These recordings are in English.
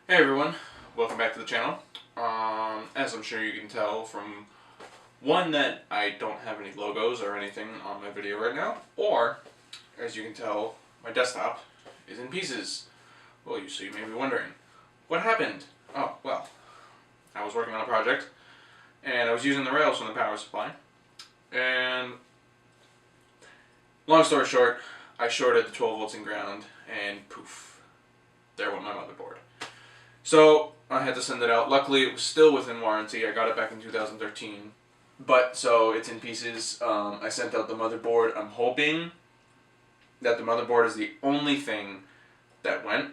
Hey everyone, welcome back to the channel. As I'm sure you can tell from one that I don't have any logos or anything on my video right now, or as you can tell, my desktop is in pieces. Well, so you may be wondering, what happened? Oh, well, I was working on a project and I was using the rails from the power supply, and long story short, I shorted the 12 volts in ground and poof, there went my motherboard. So I had to send it out. Luckily, it was still within warranty. I got it back in 2013. But, so it's in pieces. I sent out the motherboard. I'm hoping that the motherboard is the only thing that went.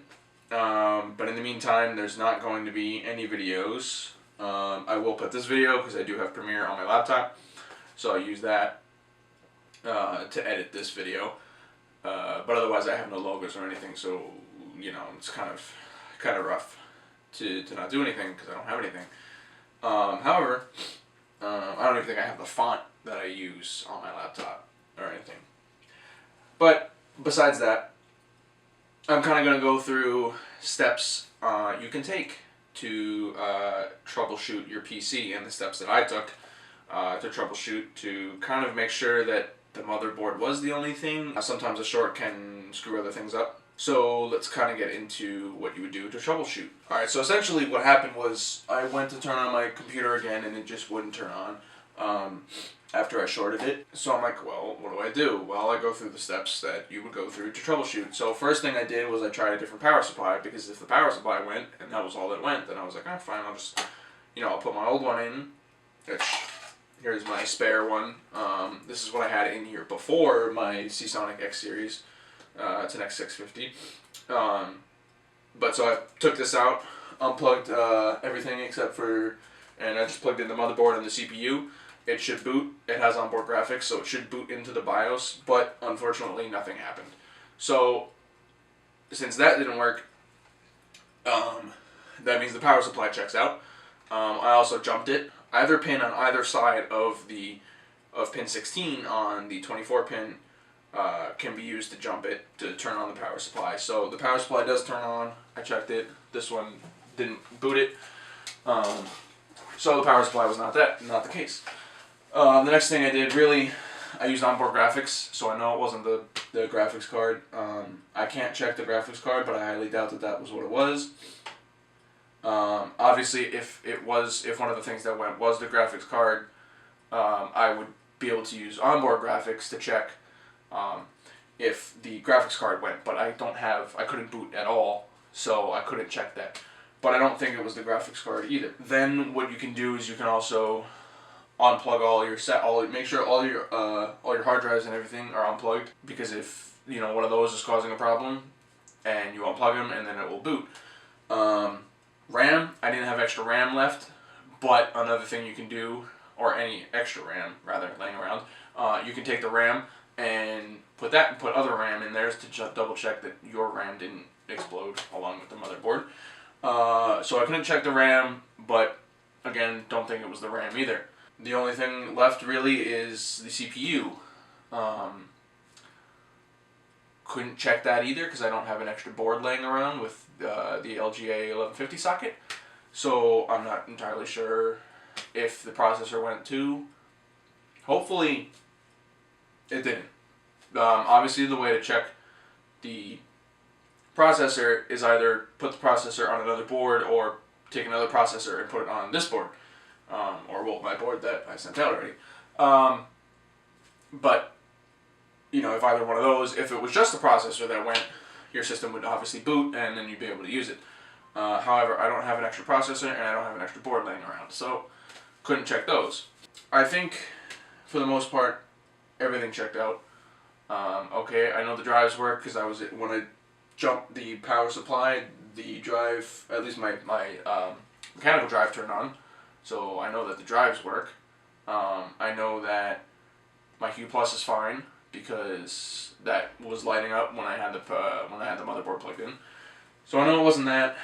But in the meantime, there's not going to be any videos. I will put this video because I do have Premiere on my laptop. So I use that to edit this video. But otherwise, I have no logos or anything. So, you know, it's kind of rough to not do anything because I don't have anything. However, I don't even think I have the font that I use on my laptop or anything. But besides that, I'm kind of going to go through steps you can take to troubleshoot your PC, and the steps that I took to troubleshoot to kind of make sure that the motherboard was the only thing. Sometimes a short can screw other things up. So let's kind of get into what you would do to troubleshoot. Alright, so essentially what happened was I went to turn on my computer again and it just wouldn't turn on after I shorted it. So I'm like, well, what do I do? Well, I go through the steps that you would go through to troubleshoot. So first thing I did was I tried a different power supply, because if the power supply went and that was all that went, then I was like, ah, fine, I'll just, I'll put my old one in, which, here's my spare one. This is what I had in here before my Seasonic X series. It's an X650. But so I took this out, unplugged everything except for, and I just plugged in the motherboard and the CPU. It should boot. It has onboard graphics, so it should boot into the BIOS, but unfortunately nothing happened. So since that didn't work, that means the power supply checks out. I also jumped it. Either pin on either side of pin 16 on the 24 pin can be used to jump it to turn on the power supply. So the power supply does turn on. I checked it. This one didn't boot it. So the power supply was not the case. The next thing I did, I used onboard graphics, so I know it wasn't the graphics card. I can't check the graphics card, but I highly doubt that was what it was. Obviously, if one of the things that went was the graphics card, I would be able to use onboard graphics to check if the graphics card went, but I couldn't boot at all, so I couldn't check that. But I don't think it was the graphics card either. Then what you can do is you can also unplug make sure all your hard drives and everything are unplugged, because if one of those is causing a problem, and you unplug them, and then it will boot. RAM, I didn't have extra RAM left, but another thing you can do, or any extra RAM rather laying around, you can take the RAM and put other RAM in there to double check that your RAM didn't explode along with the motherboard. So I couldn't check the RAM, but again, don't think it was the RAM either. The only thing left really is the CPU. Couldn't check that either because I don't have an extra board laying around with the LGA 1150 socket. So I'm not entirely sure if the processor went too. Hopefully it didn't. Obviously the way to check the processor is either put the processor on another board or take another processor and put it on this board. Or my board that I sent out already. But if either one of those, if it was just the processor that went, your system would obviously boot and then you'd be able to use it. However, I don't have an extra processor and I don't have an extra board laying around, so couldn't check those. I think for the most part everything checked out. Okay, I know the drives work because when I jumped the power supply, the drive, at least my mechanical drive turned on, so I know that the drives work. I know that my Q Plus is fine because that was lighting up when I had the motherboard plugged in. So I know it wasn't that.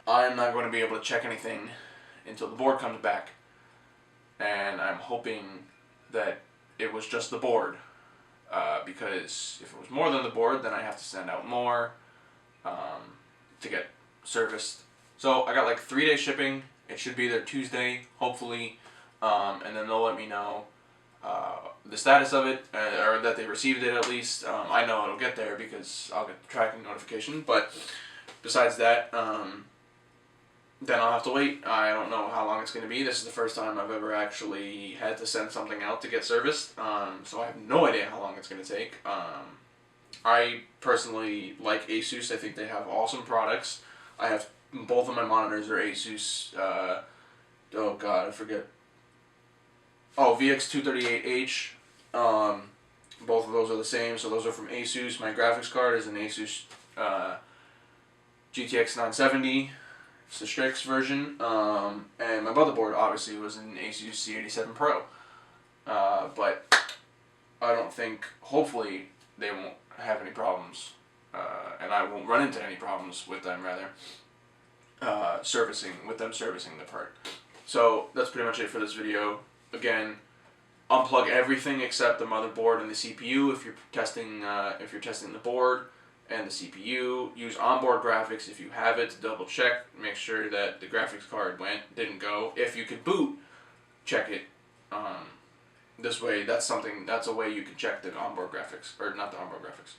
I'm not going to be able to check anything until the board comes back, and I'm hoping that it was just the board, because if it was more than the board, then I have to send out more to get serviced. So I got like 3-day shipping. It should be there Tuesday, hopefully, and then they'll let me know the status of it, or that they received it at least. I know it'll get there because I'll get the tracking notification, but besides that, then I'll have to wait. I don't know how long it's going to be. This is the first time I've ever actually had to send something out to get serviced, so I have no idea how long it's going to take. I personally like Asus. I think they have awesome products. I have both of my monitors are Asus. Oh God, I forget. Oh, VX238H. Both of those are the same, so those are from Asus. My graphics card is an Asus GTX 970. It's the Strix version. And my motherboard obviously was an Asus C87 Pro. But I don't think, hopefully, they won't have any problems. And I won't run into any problems with them, rather. Servicing the part. So that's pretty much it for this video. Again, unplug everything except the motherboard and the CPU if you're testing the board and the CPU. Use onboard graphics if you have it to double check. Make sure that the graphics card didn't go. If you could boot, check it. This way, that's a way you can check the onboard graphics, or not the onboard graphics.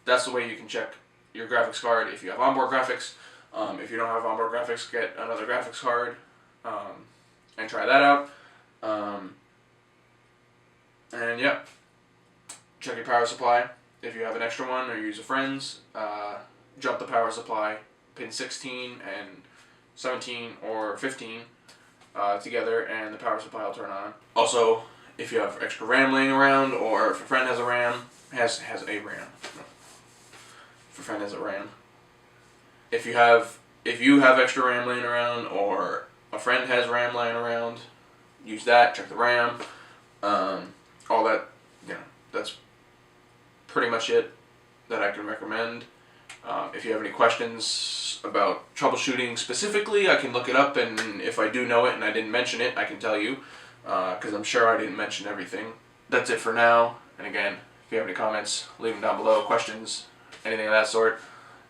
That's the way you can check your graphics card if you have onboard graphics. If you don't have onboard graphics, get another graphics card and try that out. And yeah, check your power supply. If you have an extra one or use a friend's, jump the power supply, pin 16 and 17 or 15 together, and the power supply will turn on. Also, if you have extra RAM laying around, or if a friend has a RAM, has a RAM. If a friend has a RAM. If you have extra RAM laying around, or a friend has RAM laying around, use that. Check the RAM. All that, that's pretty much it that I can recommend. If you have any questions about troubleshooting specifically, I can look it up, and if I do know it and I didn't mention it, I can tell you, because I'm sure I didn't mention everything. That's it for now. And again, if you have any comments, leave them down below. Questions, anything of that sort,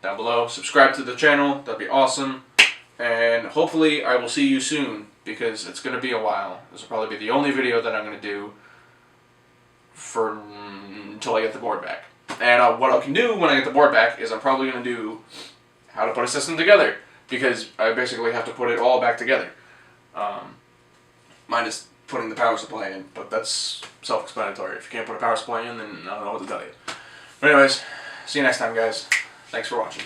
down below. Subscribe to the channel. That'd be awesome. And hopefully I will see you soon, because it's going to be a while. This will probably be the only video that I'm going to do until I get the board back. And what I can do when I get the board back is I'm probably going to do how to put a system together, because I basically have to put it all back together. Minus putting the power supply in, but that's self-explanatory. If you can't put a power supply in, then I don't know what to tell you. But anyways, see you next time, guys. Thanks for watching.